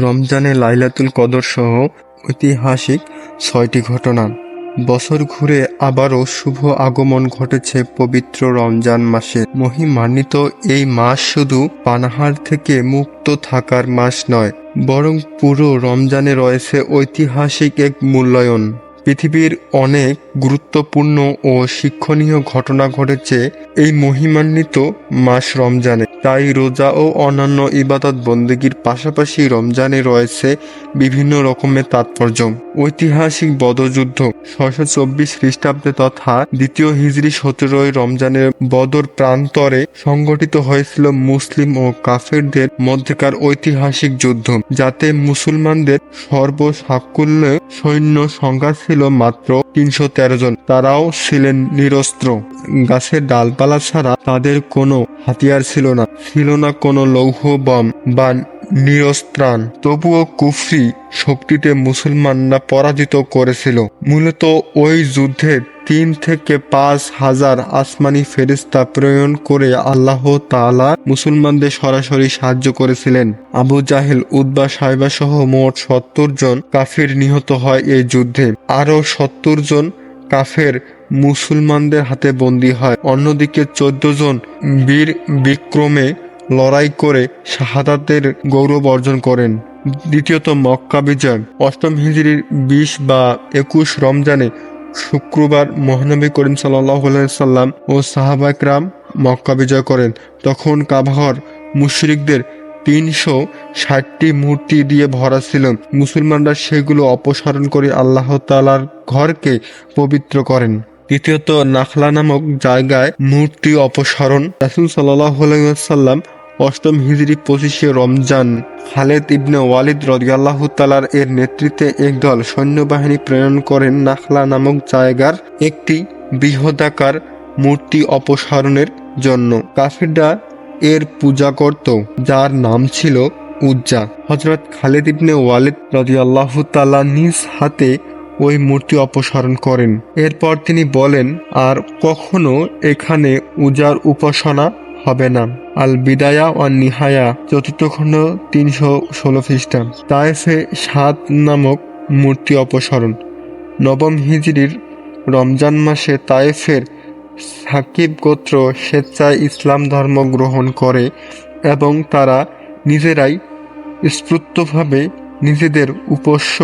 রমজানে লাইলাতুল কদর সহ ঐতিহাসিক ৬টি ঘটনা। বছর ঘুরে আবারও শুভ আগমন ঘটেছে পবিত্র রমজান মাসে। মহিমান্বিত এই মাস শুধু পানাহার থেকে মুক্ত থাকার মাস নয়, বরং পুরো রমজানে রয়েছে ঐতিহাসিক এক মূল্যায়ন। পৃথিবীর অনেক গুরুত্বপূর্ণ ও শিক্ষণীয় ঘটনা ঘটেছে এই মহিমান্বিত মাস রমজানে। তাই রোজা ও অন্যান্য ইবাদত বন্দেগীর পাশাপাশি রমজানে রয়েছে বিভিন্ন রকমের তাৎপর্য। ঐতিহাসিক বদর যুদ্ধ ৬২৪ খ্রিস্টাব্দে তথা দ্বিতীয় হিজরি ১৭ই রমজানের বদর প্রান্তরে সংগঠিত হয়েছিল মুসলিম ও কাফেরদের মধ্যকার ঐতিহাসিক যুদ্ধ, যাতে মুসলমানদের সর্বসাকুল্য সৈন্য সংখ্যা ছিল মাত্র ৩১৩ জন। তারাও ছিলেন নিরস্ত্র। গাছের ডালপালা ছাড়া তাদের কোনো হাতিয়ার ছিল না কোনো লৌহ বম বা নিরস্ত্রাণ। তবুও কুফরি শক্তিতে মুসলমানরা পরাজিত করেছিল। মূলত ওই যুদ্ধে ৩ থেকে ৫ হাজার আসমানি ফেরেশতা প্রেরণ করে আল্লাহ তাআলা মুসলমানদের সরাসরি সাহায্য করেছিলেন। আবু জাহেল, উতবা, সাইবা সহ মোট ৭০ জন কাফির নিহত হয় এই যুদ্ধে। আরও ৭০ জন কাফের মুসলমানদের হাতে বন্দী হয়। অন্যদিকে ১৪ জন বীর বিক্রমে লড়াই করে শাহাদাতের গৌরব অর্জন করেন। দ্বিতীয়ত, মক্কা বিজয়। ৮ম হিজরির ২০ বা ২১ রমজানে শুক্রবার মহানবী করিম সাল্লাল্লাহু আলাইহি সাল্লাম ও সাহাবায়ে কেরাম মক্কা বিজয় করেন। তখন কাবাঘর মুশরিকদের ৩৬০টি মূর্তি দিয়ে ভরা ছিল। মুসলমানরা সেগুলো অপসারণ করে আল্লাহ তাআলার ঘরকে পবিত্র করেন। তৃতীয়ত, নাখলা নামক জায়গায় মূর্তি অপসারণ। রাসূল সাল্লাল্লাহু আলাইহি ওয়াসাল্লাম ৮ম হিজরি ২৫শে রমজান খালেদ ইবনে ওয়ালিদ রাদিয়াল্লাহু তাআলা এর নেতৃত্বে একদল সৈন্যবাহিনী প্রেরণ করেন নাখলা নামক জায়গার একটি বৃহদাকার মূর্তি অপসারণের জন্য। কাফিররা এর পূজা করত, যার নাম ছিল উজ্জা। হযরত খালেদ ইবনে ওয়ালিদ রাদিয়াল্লাহু তাআলা নিজ হাতে ওই মূর্তি অপসারণ করেন। এরপর তিনি বলেন, আর কখনো এখানে উজার উপাসনা হবে না। আল বিদায়া ওয়ান নিহায়া, ৪র্থ খণ্ড, ৩১৬ খ্রিস্টাব্দ। তায়েফে ৭ নামক মূর্তি অপসারণ। ৯ম হিজরির রমজান মাসে তায়েফের সাকিব গোত্র স্বেচ্ছায় ইসলাম ধর্ম গ্রহণ করে এবং তারা নিজেরাই স্ফূর্তভাবে নিজেদের উপাস্য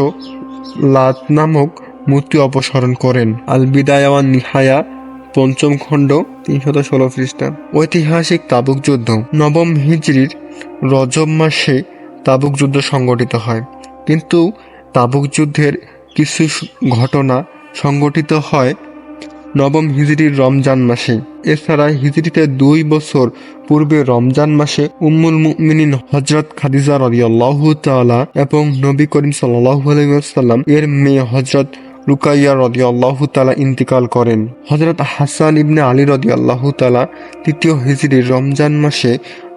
লাত নামক মূর্তি অপসারণ করেন। আল বিদায়া ওয়ান নিহায়া, ৫ম খণ্ড, ৩১৬ খ্রিস্টাব্দ। ঐতিহাসিক তাবুক যুদ্ধ। ৯ম হিজরির রজব মাসে তাবুক যুদ্ধ সংগঠিত হয়, কিন্তু তাবুক যুদ্ধের কিছু ঘটনা সংগঠিত হয় ৯ম হিজরির রমজান মাসে। এছাড়া হিজরিতে ২ বছর পূর্বে রমজান মাসে উম্মুল মুমিনিন হযরত খাদিজা রাদিয়াল্লাহু তাআলা এবং নবী করিম সাল্লাল্লাহু আলাইহি ওয়াসাল্লাম এর মেয়ে হযরত রুকাইয়া রাদিয়াল্লাহু তাআলা ইন্তিকাল করেন। হযরত হাসান ইবনে আলী রাদিয়াল্লাহু তাআলা ৩য় হিজরির রমজান মাসে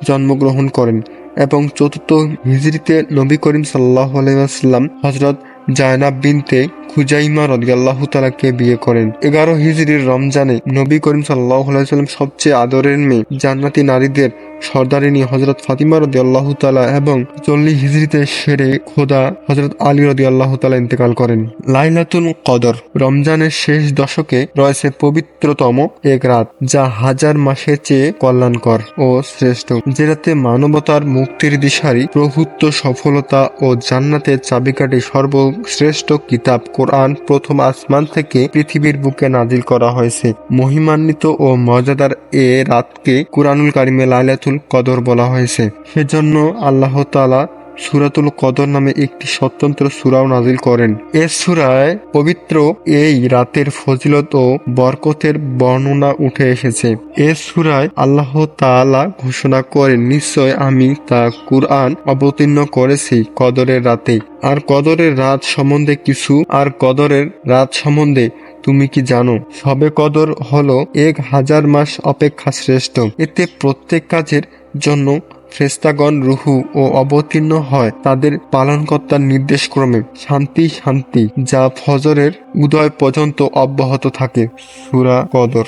জন্মগ্রহণ করেন এবং ৪র্থ হিজরিতে নবী করিম সাল্লাল্লাহু আলাইহি ওয়াসাল্লাম হযরত জায়নাব বিনতে খুজাইমা রাদিয়াল্লাহু তাআলাকে বিয়ে করেন। ১১ হিজরির রমজানে নবী করিম সাল্লাল্লাহু আলাইহি ওয়াসাল্লাম সবচেয়ে আদরের মেয়ে জান্নাতি নারীদের সর্দারিনী হযরত ফাতিমা রাদিয়াল্লাহু তাআলা এবং ৪০ হিজরিতে শেরে খোদা হযরত আলী রাদিয়াল্লাহু তাআলা ইন্তেকাল করেন। লাইলাতুল কদর। রমজানের শেষ দশকে রয়েছে পবিত্রতম এক রাত, যা হাজার মাসের চেয়ে কল্যাণকর ও শ্রেষ্ঠ। যে রাতে মানবতার মুক্তির দিশারি, প্রভুত্ব, সফলতা ও জান্নাতের চাবিকাঠি সর্বশ্রেষ্ঠ কিতাব কোরআন প্রথম আসমান থেকে পৃথিবীর বুকে নাজিল করা হয়েছে। মহিমান্বিত ও মর্যাদার এ রাতকে কুরআনুল কারিমে লাইলাতুল কদর বলা হয়েছে। সেজন্য আল্লাহ তাআলা সূরাতুল কদর নামে একটি স্বতন্ত্র সূরাও নাজিল করেন। এ সূরায় পবিত্র এই রাতের ফজিলত ও বরকতের বর্ণনা উঠে এসেছে। এ সূরায় আল্লাহ তাআলা ঘোষণা করেন, নিশ্চয় আমি তা কুরআন অবতীর্ণ করেছি কদরের রাতে। আর কদরের রাত সম্বন্ধে তুমি কি জানো? শবে কদর হলো ১,০০০ মাস অপেক্ষা শ্রেষ্ঠ। এতে প্রত্যেক কাজের জন্য ফেরেশতাগণ রুহু ও অবতীর্ণ হয় তাদের পালনকর্তার নির্দেশক্রমে। শান্তি শান্তি, যা ফজরের উদয় পর্যন্ত অব্যাহত থাকে। সূরা কদর।